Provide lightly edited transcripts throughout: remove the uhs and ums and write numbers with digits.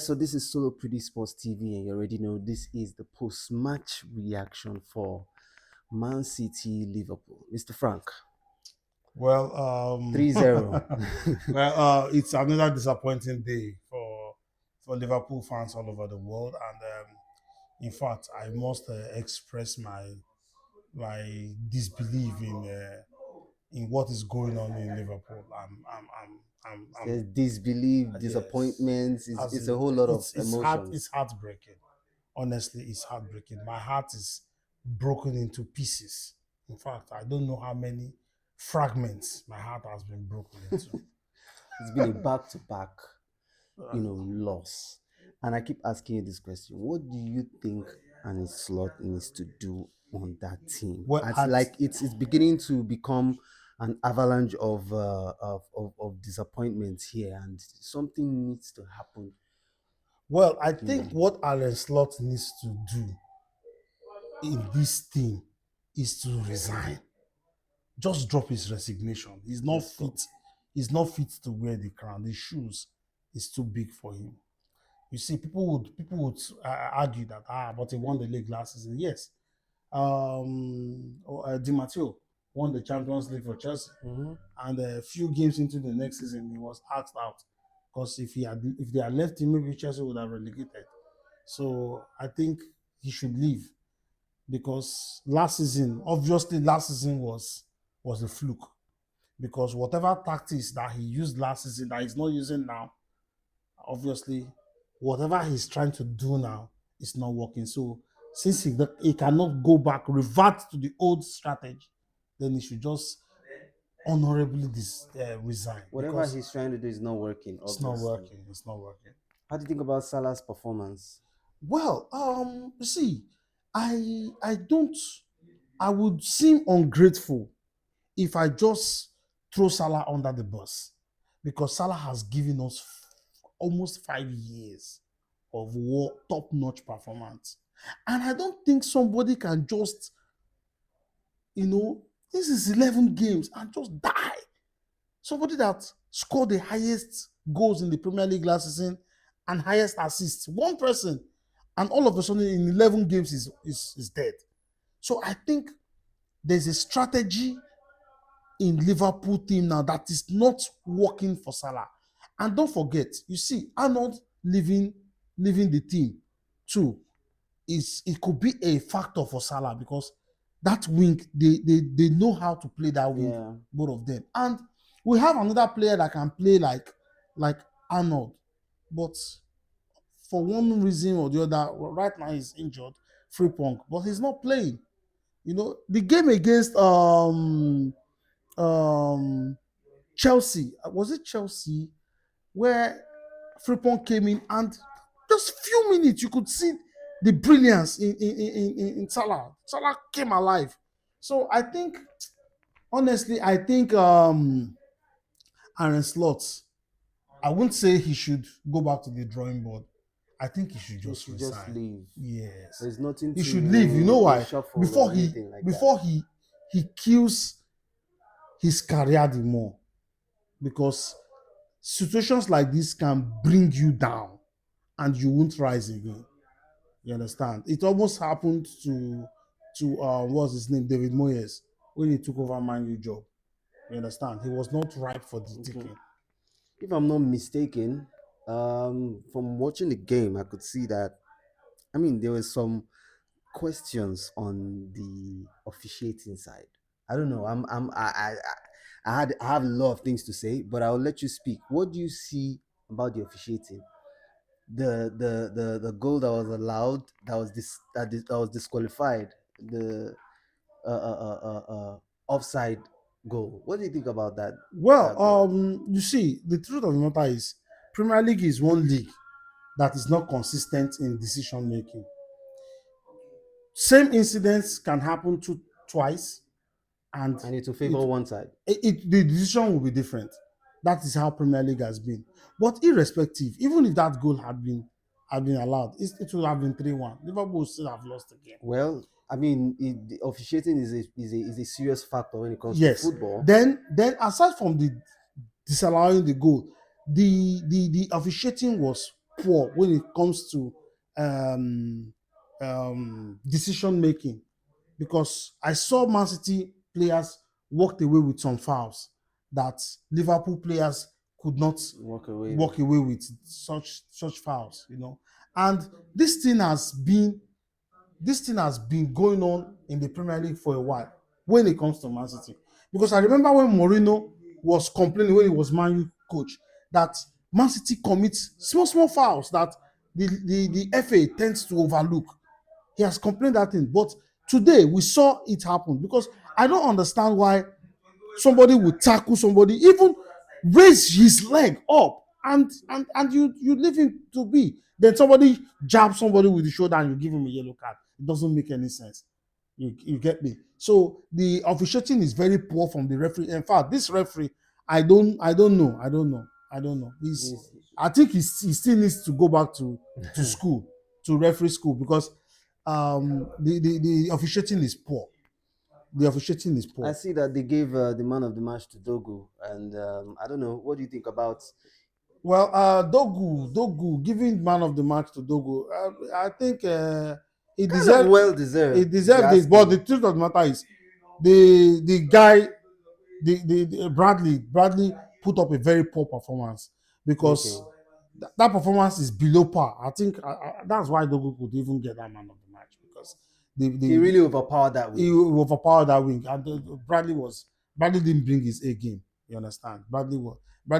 So this is Solo Pretty Sports TV, and you already know this is the post-match reaction for Man City Liverpool. Mr. Frank, Well, 3-0. it's another disappointing day for Liverpool fans all over the world, and in fact, I must express my disbelief in what is going on in Liverpool. There's disbelief, Yes, disappointments. It's, as it's a in, whole lot of it's emotions. heartbreaking. Honestly, it's heartbreaking. My heart is broken into pieces. In fact, I don't know how many fragments my heart has been broken into. It's been a back-to-back, loss. And I keep asking you this question: what do you think Arne Slot needs to do on that team? Well, It's like it's beginning to become an avalanche of disappointments here, and something needs to happen. I think what Arne Slot needs to do in this team is to resign. Just drop his resignation. He's not Let's go. fit. He's not fit to wear the crown. The shoes is too big for him. You see, people would argue that but he won the league last season. Yes, Di Matteo won the Champions League for Chelsea, and a few games into the next season, he was asked out because if they had left him, maybe Chelsea would have relegated. So I think he should leave because last season was a fluke because whatever tactics that he used last season that he's not using now, obviously, whatever he's trying to do now is not working. So since he cannot go back, revert to the old strategy, then he should just honorably resign. Whatever he's trying to do is not working. It's not working. It's not working. How do you think about Salah's performance? Well, you see, I would seem ungrateful if I just throw Salah under the bus because Salah has given us almost 5 years of top-notch performance. And I don't think somebody can just, this is 11 games and just die. Somebody that scored the highest goals in the Premier League last season and highest assists, one person, and all of a sudden in 11 games is dead. So I think there's a strategy in Liverpool team now that is not working for Salah. And don't forget, you see, Arnold leaving the team too it could be a factor for Salah because that wing they know how to play that wing, both of them. And we have another player that can play like Arnold, but for one reason or the other, right now he's injured, Frimpong, but he's not playing. The game against Chelsea, was it Chelsea, where Frimpong came in and just few minutes you could see the brilliance in Salah. Salah came alive. So I think, honestly, Arne Slot, I wouldn't say he should go back to the drawing board. I think he should just resign. Just leave. Yes, there's nothing. He should leave. You know why? Before he kills his career the more, because situations like this can bring you down, and you won't rise again. You understand? It almost happened to what's his name, David Moyes, when he took over Man U job. You understand? He was not ripe for the taking. If I'm not mistaken, from watching the game, I could see that. I mean, there were some questions on the officiating side. I don't know. I have a lot of things to say, but I'll let you speak. What do you see about the officiating? The goal that was allowed, that was disqualified, the offside goal. What do you think about that? Well, you see, the truth of the matter is, Premier League is one league that is not consistent in decision making. Same incidents can happen twice, and it will favor one side. The decision will be different. That is how Premier League has been. But irrespective, even if that goal had been allowed, it would have been 3-1. Liverpool would still have lost the game. Well, I mean, the officiating is a serious factor when it comes to football. Then aside from the disallowing the goal, the officiating was poor when it comes to decision making, because I saw Man City players walked away with some fouls that Liverpool players could not Walk away with. walk away with such fouls, And this thing has been this thing has been going on in the Premier League for a while when it comes to Man City. Because I remember when Mourinho was complaining when he was Man U coach that Man City commits small fouls that the FA tends to overlook. He has complained that thing. But today we saw it happen, because I don't understand why somebody would tackle somebody, even raise his leg up, and you leave him to be. Then somebody jabs somebody with the shoulder and you give him a yellow card. It doesn't make any sense. You get me? So the officiating is very poor from the referee. In fact, this referee, I don't know. Yes. I think he still needs to go back to school, to referee school, because the officiating is poor. The officiating is I poor. see that they gave the man of the match to Dogu, and I don't know. What do you think about? Well, Dogu, giving man of the match to Dogu, I think he Kind of deserved well he deserved, if you deserved it. ask But me. the truth of the matter is, the guy, the Bradley put up a very poor performance, because Okay, that performance is below par. I think that's why Dogu could even get that man of the match, because he really the overpowered that he week. overpowered that wing, and Bradley didn't bring his A game. You understand? Bradley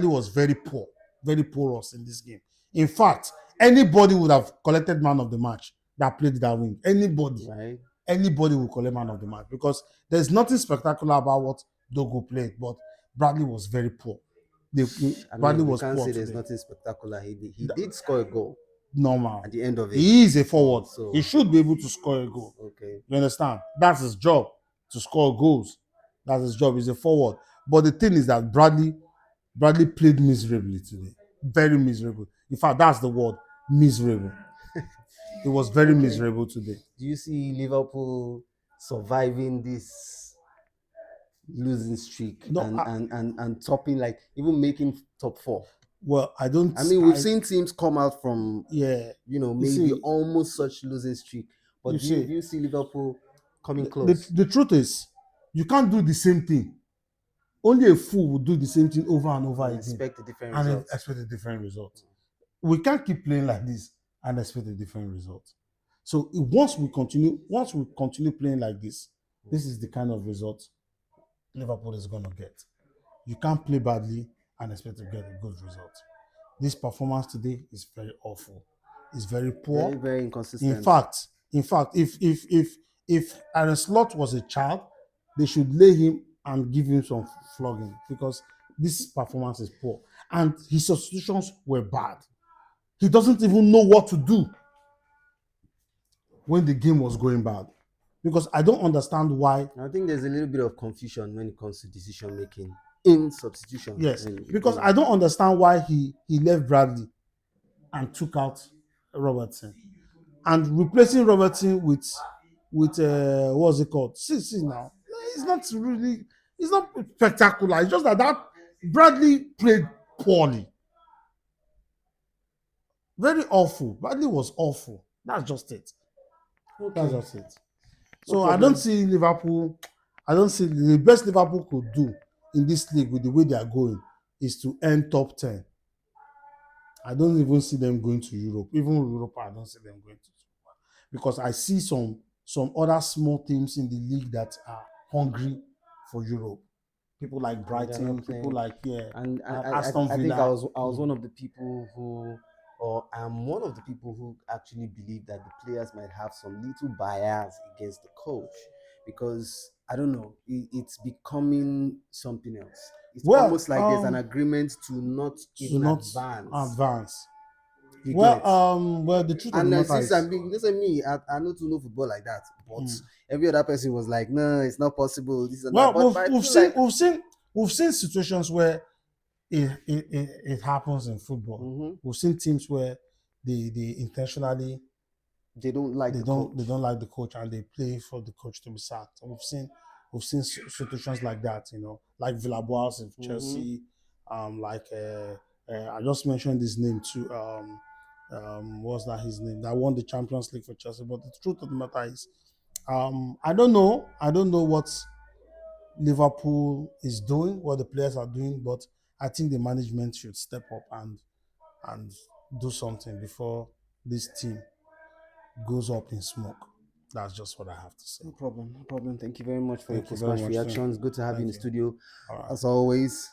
was very porous in this game. In fact, anybody would have collected man of the match that played that wing. Right? Anybody will collect man of the match, because there's nothing spectacular about what Dogo played, but Bradley was very poor. I Bradley mean, we was can't poor say there's today. nothing spectacular. He did score a goal Normal. at the end of it. He is a forward. He So should be able to score a goal. okay, You understand? That's his job, to score goals. That's his job. He's a forward. But the thing is that Bradley played miserably today. Very miserable. In fact, that's the word, miserable. It was very okay. miserable today. Do you see Liverpool surviving this losing streak No, and topping, like even making top four? well, I don't. I mean, we've seen teams come out from Yeah. You maybe see, almost such losing streak, you but do see, you see Liverpool coming the close the truth is, you can't do the same thing. Only a fool would do the same thing over and over and again expect a different and result? expect a different result. We can't keep playing like this and expect a different result. So once we continue playing like this is the kind of result Liverpool is going to get. You can't play badly and expect to get a good result. This performance today is very awful. It's very Very, poor. very In inconsistent. fact, if Arne Slot was a child, they should lay him and give him some flogging, because this performance is poor and his substitutions were bad. He doesn't even know what to do when the game was going bad, because I don't understand why. I think there's a little bit of confusion when it comes to decision making in substitution. Yes, because I don't understand why he left Bradley and took out Robertson, and replacing Robertson with what's it called? See now, it's not really, it's not spectacular. It's just that Bradley played poorly, very awful. Bradley was awful. That's just it. That's Okay, just it. no So I don't problem. see Liverpool. I don't see the best Liverpool could do in this league with the way they are going is to end top 10. I don't even see them going to Europe. Even Europe, I don't see them going to, because I see some other small teams in the league that are hungry for Europe. People like And they're not Brighton, people playing. like And Aston I think I Villa. was one of the people who, or I'm one of the people who actually believe that the players might have some little bias against the coach, because I don't know, it's becoming something else. It's Well, almost like there's an agreement to not to even not advance. advance. You Well, get. the truth of the And matter since is, I'm being, listen me, I know to know football like that, but every other person was like, no, it's not possible, this and that. well, But I feel like, we've seen situations where it happens in football. mhm, We've seen teams where they intentionally they don't like the they coach. don't like the coach and they play for the coach to be sacked. And we've seen situations like that, like Villarreal in Mm-hmm. Chelsea, like I just mentioned his name too. what's that his name? That won the Champions League for Chelsea. But the truth of the matter is, I don't know. I don't know what Liverpool is doing, what the players are doing, but I think the management should step up and do something before this team goes up in smoke. That's just what I have to say. No problem. No problem. Thank you very much for your Thank you very post-match much, too. reactions. Good to have you in Thank the you. studio, All right. as always.